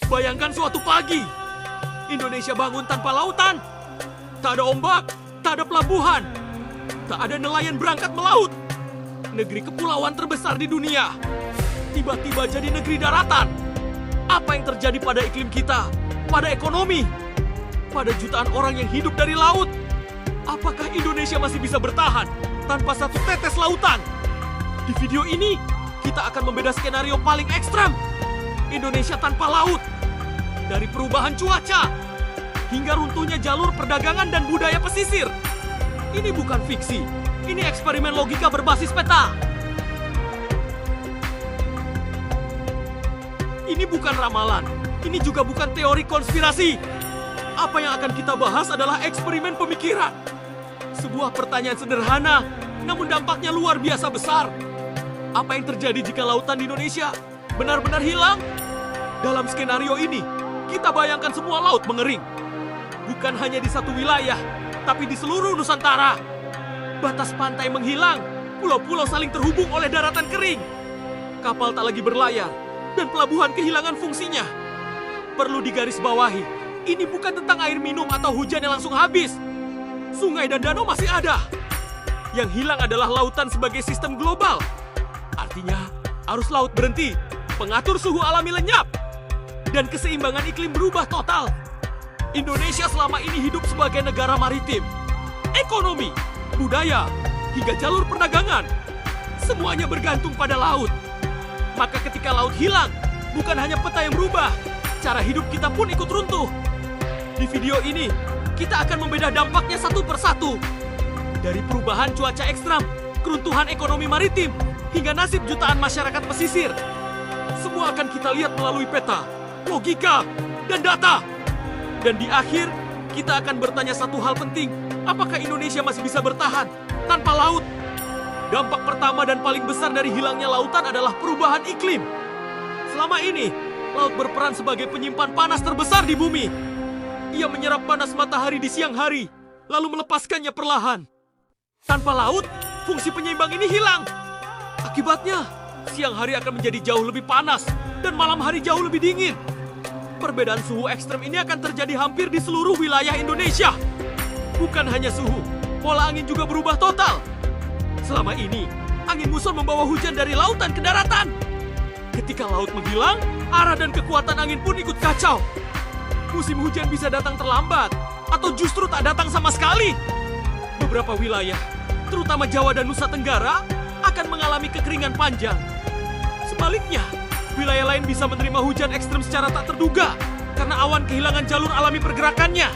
Bayangkan suatu pagi, Indonesia bangun tanpa lautan. Tak ada ombak, tak ada pelabuhan, tak ada nelayan berangkat melaut. Negeri kepulauan terbesar di dunia, tiba-tiba jadi negeri daratan. Apa yang terjadi pada iklim kita, pada ekonomi, pada jutaan orang yang hidup dari laut? Apakah Indonesia masih bisa bertahan tanpa satu tetes lautan? Di video ini, kita akan membeda skenario paling ekstrem. Indonesia tanpa laut. Dari perubahan cuaca, hingga runtuhnya jalur perdagangan dan budaya pesisir. Ini bukan fiksi, ini eksperimen logika berbasis peta. Ini bukan ramalan, ini juga bukan teori konspirasi. Apa yang akan kita bahas adalah eksperimen pemikiran. Sebuah pertanyaan sederhana, namun dampaknya luar biasa besar. Apa yang terjadi jika lautan di Indonesia benar-benar hilang? Dalam skenario ini, kita bayangkan semua laut mengering. Bukan hanya di satu wilayah, tapi di seluruh Nusantara. Batas pantai menghilang, pulau-pulau saling terhubung oleh daratan kering. Kapal tak lagi berlayar, dan pelabuhan kehilangan fungsinya. Perlu digarisbawahi, ini bukan tentang air minum atau hujan yang langsung habis. Sungai dan danau masih ada. Yang hilang adalah lautan sebagai sistem global. Artinya, arus laut berhenti, pengatur suhu alami lenyap, dan keseimbangan iklim berubah total. Indonesia selama ini hidup sebagai negara maritim. Ekonomi, budaya, hingga jalur perdagangan, semuanya bergantung pada laut. Maka ketika laut hilang, bukan hanya peta yang berubah, cara hidup kita pun ikut runtuh. Di video ini, kita akan membedah dampaknya satu persatu. Dari perubahan cuaca ekstrem, keruntuhan ekonomi maritim, hingga nasib jutaan masyarakat pesisir. Semua akan kita lihat melalui peta, logika, dan data. Dan di akhir, kita akan bertanya satu hal penting. Apakah Indonesia masih bisa bertahan tanpa laut? Dampak pertama dan paling besar dari hilangnya lautan adalah perubahan iklim. Selama ini, laut berperan sebagai penyimpan panas terbesar di bumi. Ia menyerap panas matahari di siang hari, lalu melepaskannya perlahan. Tanpa laut, fungsi penyeimbang ini hilang. Akibatnya, siang hari akan menjadi jauh lebih panas dan malam hari jauh lebih dingin. Perbedaan suhu ekstrem ini akan terjadi hampir di seluruh wilayah Indonesia. Bukan hanya suhu, pola angin juga berubah total. Selama ini, angin muson membawa hujan dari lautan ke daratan. Ketika laut menghilang, arah dan kekuatan angin pun ikut kacau. Musim hujan bisa datang terlambat, atau justru tak datang sama sekali. Beberapa wilayah, terutama Jawa dan Nusa Tenggara, akan mengalami kekeringan panjang. Sebaliknya, wilayah lain bisa menerima hujan ekstrem secara tak terduga karena awan kehilangan jalur alami pergerakannya.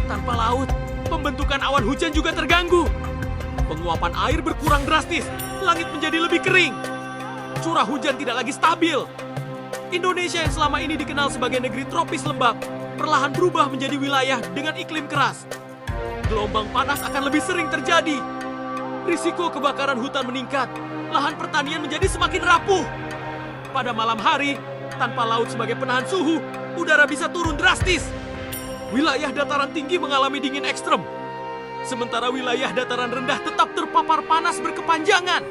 Tanpa laut, pembentukan awan hujan juga terganggu. Penguapan air berkurang drastis, langit menjadi lebih kering. Curah hujan tidak lagi stabil. Indonesia yang selama ini dikenal sebagai negeri tropis lembab, perlahan berubah menjadi wilayah dengan iklim keras. Gelombang panas akan lebih sering terjadi. Risiko kebakaran hutan meningkat, lahan pertanian menjadi semakin rapuh. Pada malam hari, tanpa laut sebagai penahan suhu, udara bisa turun drastis. Wilayah dataran tinggi mengalami dingin ekstrem. Sementara wilayah dataran rendah tetap terpapar panas berkepanjangan.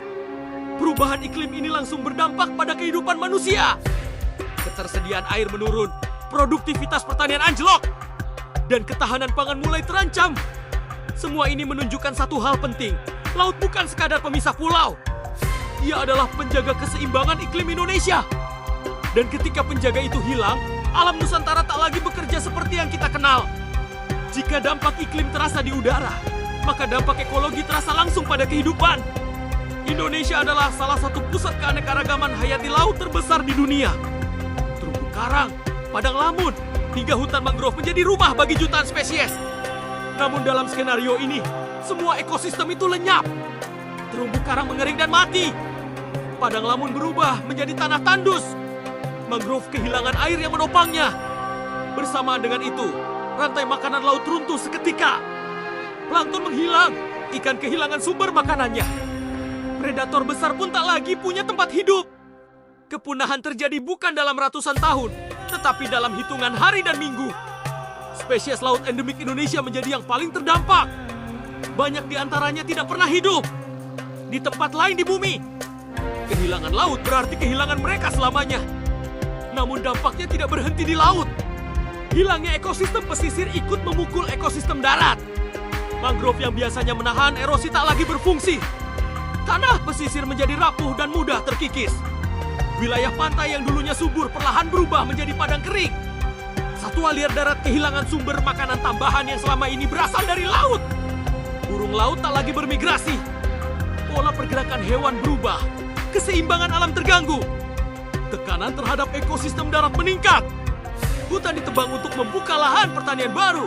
Perubahan iklim ini langsung berdampak pada kehidupan manusia. Ketersediaan air menurun, produktivitas pertanian anjlok, dan ketahanan pangan mulai terancam. Semua ini menunjukkan satu hal penting. Laut bukan sekadar pemisah pulau. Ia adalah penjaga keseimbangan iklim Indonesia. Dan ketika penjaga itu hilang, alam Nusantara tak lagi bekerja seperti yang kita kenal. Jika dampak iklim terasa di udara, maka dampak ekologi terasa langsung pada kehidupan. Indonesia adalah salah satu pusat keanekaragaman hayati laut terbesar di dunia. Terumbu karang, padang lamun, hingga hutan mangrove menjadi rumah bagi jutaan spesies. Namun dalam skenario ini, semua ekosistem itu lenyap. Terumbu karang mengering dan mati. Padang lamun berubah menjadi tanah tandus. Mangrove kehilangan air yang menopangnya. Bersamaan dengan itu, rantai makanan laut runtuh seketika. Plankton menghilang, ikan kehilangan sumber makanannya. Predator besar pun tak lagi punya tempat hidup. Kepunahan terjadi bukan dalam ratusan tahun, tetapi dalam hitungan hari dan minggu. Spesies laut endemik Indonesia menjadi yang paling terdampak. Banyak di antaranya tidak pernah hidup di tempat lain di bumi. Kehilangan laut berarti kehilangan mereka selamanya. Namun dampaknya tidak berhenti di laut. Hilangnya ekosistem pesisir ikut memukul ekosistem darat. Mangrove yang biasanya menahan erosi tak lagi berfungsi. Tanah pesisir menjadi rapuh dan mudah terkikis. Wilayah pantai yang dulunya subur perlahan berubah menjadi padang kering. Satwa liar darat kehilangan sumber makanan tambahan yang selama ini berasal dari laut. Burung laut tak lagi bermigrasi. Pola pergerakan hewan berubah. Keseimbangan alam terganggu. Tekanan terhadap ekosistem darat meningkat. Hutan ditebang untuk membuka lahan pertanian baru.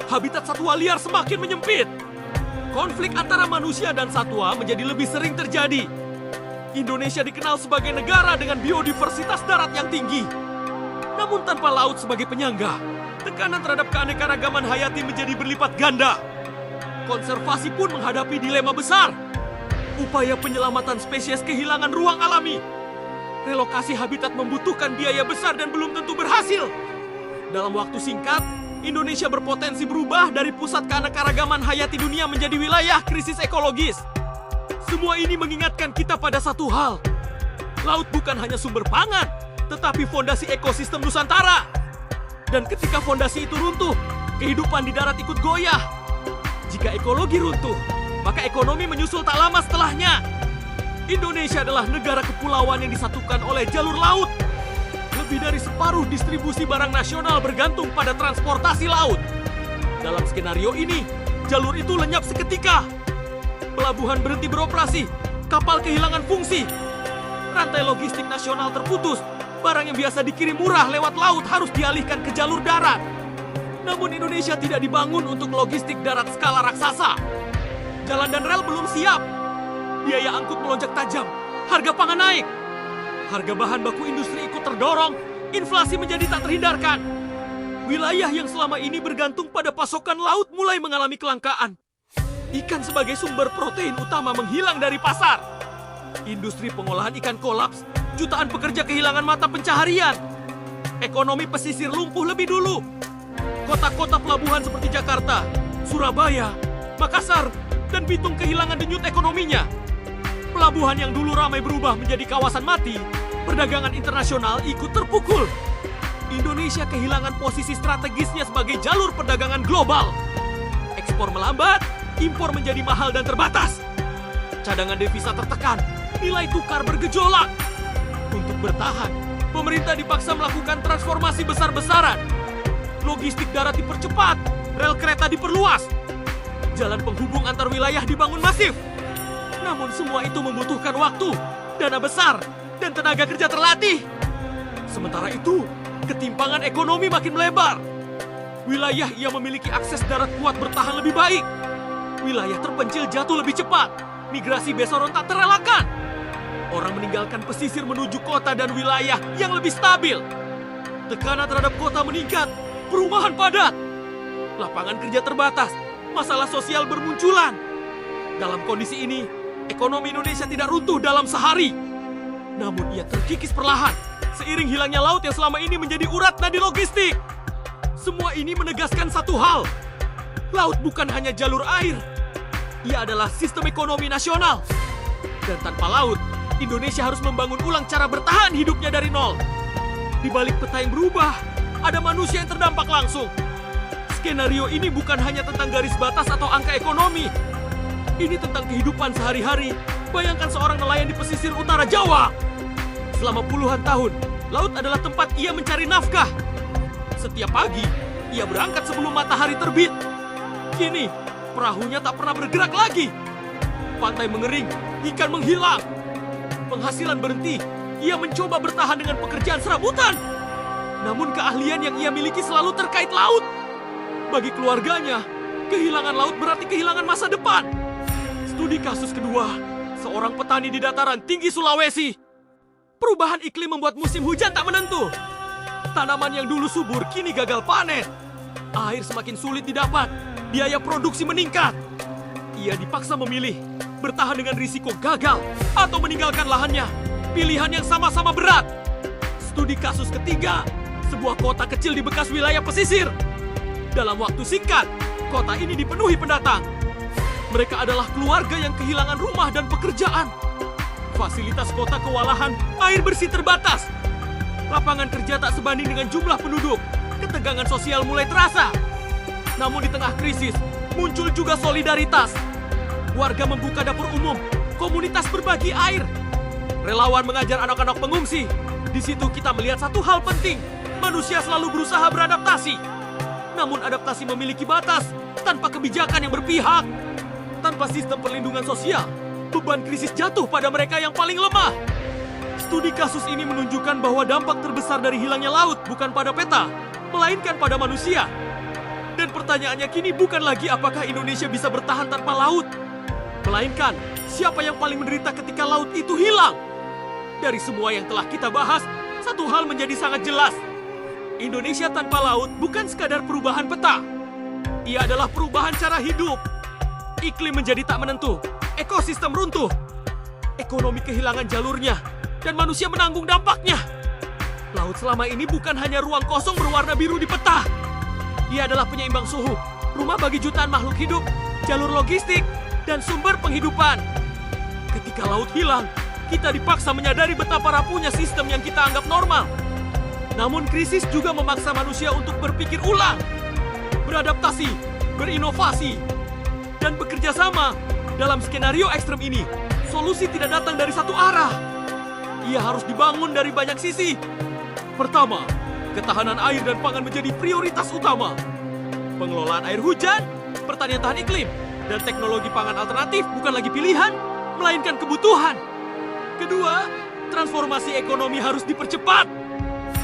Habitat satwa liar semakin menyempit. Konflik antara manusia dan satwa menjadi lebih sering terjadi. Indonesia dikenal sebagai negara dengan biodiversitas darat yang tinggi. Namun tanpa laut sebagai penyangga, tekanan terhadap keanekaragaman hayati menjadi berlipat ganda. Konservasi pun menghadapi dilema besar. Upaya penyelamatan spesies kehilangan ruang alami. Relokasi habitat membutuhkan biaya besar dan belum tentu berhasil. Dalam waktu singkat, Indonesia berpotensi berubah dari pusat keanekaragaman hayati dunia menjadi wilayah krisis ekologis. Semua ini mengingatkan kita pada satu hal. Laut bukan hanya sumber pangan, tetapi fondasi ekosistem Nusantara. Dan ketika fondasi itu runtuh, kehidupan di darat ikut goyah. Jika ekologi runtuh, maka ekonomi menyusul tak lama setelahnya. Indonesia adalah negara kepulauan yang disatukan oleh jalur laut. Lebih dari separuh distribusi barang nasional bergantung pada transportasi laut. Dalam skenario ini, jalur itu lenyap seketika. Pelabuhan berhenti beroperasi, kapal kehilangan fungsi. Rantai logistik nasional terputus, barang yang biasa dikirim murah lewat laut harus dialihkan ke jalur darat. Namun Indonesia tidak dibangun untuk logistik darat skala raksasa. Jalan dan rel belum siap. Biaya angkut melonjak tajam, harga pangan naik. Harga bahan baku industri ikut terdorong, inflasi menjadi tak terhindarkan. Wilayah yang selama ini bergantung pada pasokan laut mulai mengalami kelangkaan. Ikan sebagai sumber protein utama menghilang dari pasar. Industri pengolahan ikan kolaps, jutaan pekerja kehilangan mata pencaharian. Ekonomi pesisir lumpuh lebih dulu. Kota-kota pelabuhan seperti Jakarta, Surabaya, Makassar, dan Bitung kehilangan denyut ekonominya. Pelabuhan yang dulu ramai berubah menjadi kawasan mati, perdagangan internasional ikut terpukul. Indonesia kehilangan posisi strategisnya sebagai jalur perdagangan global. Ekspor melambat, impor menjadi mahal dan terbatas. Cadangan devisa tertekan, nilai tukar bergejolak. Untuk bertahan, pemerintah dipaksa melakukan transformasi besar-besaran. Logistik darat dipercepat, rel kereta diperluas. Jalan penghubung antar wilayah dibangun masif. Namun semua itu membutuhkan waktu, dana besar, dan tenaga kerja terlatih. Sementara itu, ketimpangan ekonomi makin melebar. Wilayah yang memiliki akses darat kuat bertahan lebih baik. Wilayah terpencil jatuh lebih cepat. Migrasi besaron tak terelakkan. Orang meninggalkan pesisir menuju kota dan wilayah yang lebih stabil. Tekanan terhadap kota meningkat, perumahan padat. Lapangan kerja terbatas, masalah sosial bermunculan. Dalam kondisi ini, ekonomi Indonesia tidak runtuh dalam sehari. Namun ia terkikis perlahan, seiring hilangnya laut yang selama ini menjadi urat nadi logistik. Semua ini menegaskan satu hal. Laut bukan hanya jalur air. Ia adalah sistem ekonomi nasional. Dan tanpa laut, Indonesia harus membangun ulang cara bertahan hidupnya dari nol. Di balik peta yang berubah, ada manusia yang terdampak langsung. Skenario ini bukan hanya tentang garis batas atau angka ekonomi. Ini tentang kehidupan sehari-hari. Bayangkan seorang nelayan di pesisir utara Jawa. Selama puluhan tahun, laut adalah tempat ia mencari nafkah. Setiap pagi, ia berangkat sebelum matahari terbit. Kini, perahunya tak pernah bergerak lagi. Pantai mengering, ikan menghilang. Penghasilan berhenti, ia mencoba bertahan dengan pekerjaan serabutan. Namun keahlian yang ia miliki selalu terkait laut. Bagi keluarganya, kehilangan laut berarti kehilangan masa depan. Studi kasus kedua, seorang petani di dataran tinggi Sulawesi. Perubahan iklim membuat musim hujan tak menentu. Tanaman yang dulu subur kini gagal panen. Air semakin sulit didapat, biaya produksi meningkat. Ia dipaksa memilih, bertahan dengan risiko gagal atau meninggalkan lahannya. Pilihan yang sama-sama berat. Studi kasus ketiga, sebuah kota kecil di bekas wilayah pesisir. Dalam waktu singkat, kota ini dipenuhi pendatang. Mereka adalah keluarga yang kehilangan rumah dan pekerjaan. Fasilitas kota kewalahan, air bersih terbatas. Lapangan kerja tak sebanding dengan jumlah penduduk. Ketegangan sosial mulai terasa. Namun di tengah krisis, muncul juga solidaritas. Warga membuka dapur umum, komunitas berbagi air. Relawan mengajar anak-anak pengungsi. Di situ kita melihat satu hal penting. Manusia selalu berusaha beradaptasi. Namun adaptasi memiliki batas tanpa kebijakan yang berpihak. Tanpa sistem perlindungan sosial, beban krisis jatuh pada mereka yang paling lemah. Studi kasus ini menunjukkan bahwa dampak terbesar dari hilangnya laut bukan pada peta, melainkan pada manusia. Dan pertanyaannya kini bukan lagi apakah Indonesia bisa bertahan tanpa laut, melainkan siapa yang paling menderita ketika laut itu hilang. Dari semua yang telah kita bahas, satu hal menjadi sangat jelas. Indonesia tanpa laut bukan sekadar perubahan peta. Ia adalah perubahan cara hidup. Iklim menjadi tak menentu, ekosistem runtuh, ekonomi kehilangan jalurnya, dan manusia menanggung dampaknya. Laut selama ini bukan hanya ruang kosong berwarna biru di peta. Ia adalah penyeimbang suhu, rumah bagi jutaan makhluk hidup, jalur logistik, dan sumber penghidupan. Ketika laut hilang, kita dipaksa menyadari betapa rapuhnya sistem yang kita anggap normal. Namun krisis juga memaksa manusia untuk berpikir ulang, beradaptasi, berinovasi, dan bekerja sama. Dalam skenario ekstrem ini, solusi tidak datang dari satu arah. Ia harus dibangun dari banyak sisi. Pertama, ketahanan air dan pangan menjadi prioritas utama. Pengelolaan air hujan, pertanian tahan iklim, dan teknologi pangan alternatif bukan lagi pilihan, melainkan kebutuhan. Kedua, transformasi ekonomi harus dipercepat.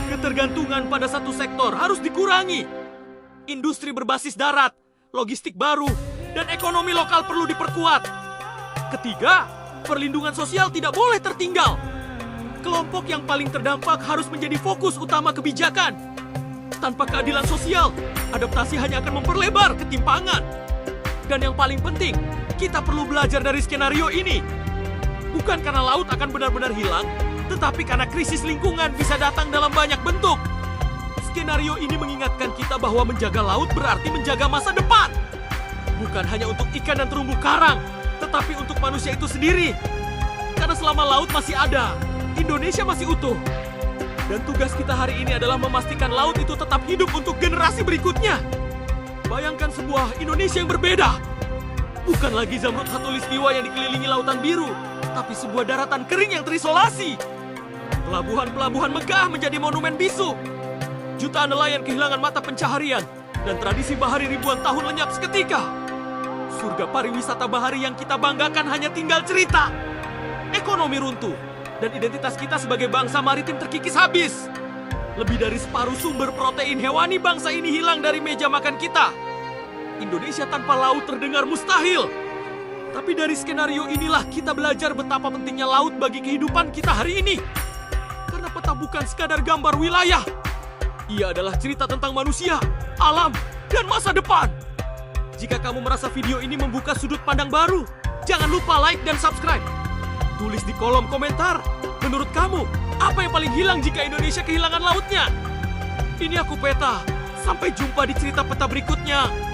Ketergantungan pada satu sektor harus dikurangi. Industri berbasis darat, logistik baru, dan ekonomi lokal perlu diperkuat. Ketiga, perlindungan sosial tidak boleh tertinggal. Kelompok yang paling terdampak harus menjadi fokus utama kebijakan. Tanpa keadilan sosial, adaptasi hanya akan memperlebar ketimpangan. Dan yang paling penting, kita perlu belajar dari skenario ini. Bukan karena laut akan benar-benar hilang, tetapi karena krisis lingkungan bisa datang dalam banyak bentuk. Skenario ini mengingatkan kita bahwa menjaga laut berarti menjaga masa depan. Bukan hanya untuk ikan dan terumbu karang, tetapi untuk manusia itu sendiri. Karena selama laut masih ada, Indonesia masih utuh. Dan tugas kita hari ini adalah memastikan laut itu tetap hidup untuk generasi berikutnya. Bayangkan sebuah Indonesia yang berbeda. Bukan lagi Zamrud Khatulistiwa yang dikelilingi lautan biru, tapi sebuah daratan kering yang terisolasi. Pelabuhan-pelabuhan megah menjadi monumen bisu. Jutaan nelayan kehilangan mata pencaharian, dan tradisi bahari ribuan tahun lenyap seketika. Surga pariwisata bahari yang kita banggakan hanya tinggal cerita. Ekonomi runtuh, dan identitas kita sebagai bangsa maritim terkikis habis. Lebih dari separuh sumber protein hewani bangsa ini hilang dari meja makan kita. Indonesia tanpa laut terdengar mustahil. Tapi dari skenario inilah kita belajar betapa pentingnya laut bagi kehidupan kita hari ini. Karena peta bukan sekadar gambar wilayah. Ia adalah cerita tentang manusia, alam, dan masa depan. Jika kamu merasa video ini membuka sudut pandang baru, jangan lupa like dan subscribe. Tulis di kolom komentar, menurut kamu, apa yang paling hilang jika Indonesia kehilangan lautnya? Ini aku Peta, sampai jumpa di cerita peta berikutnya.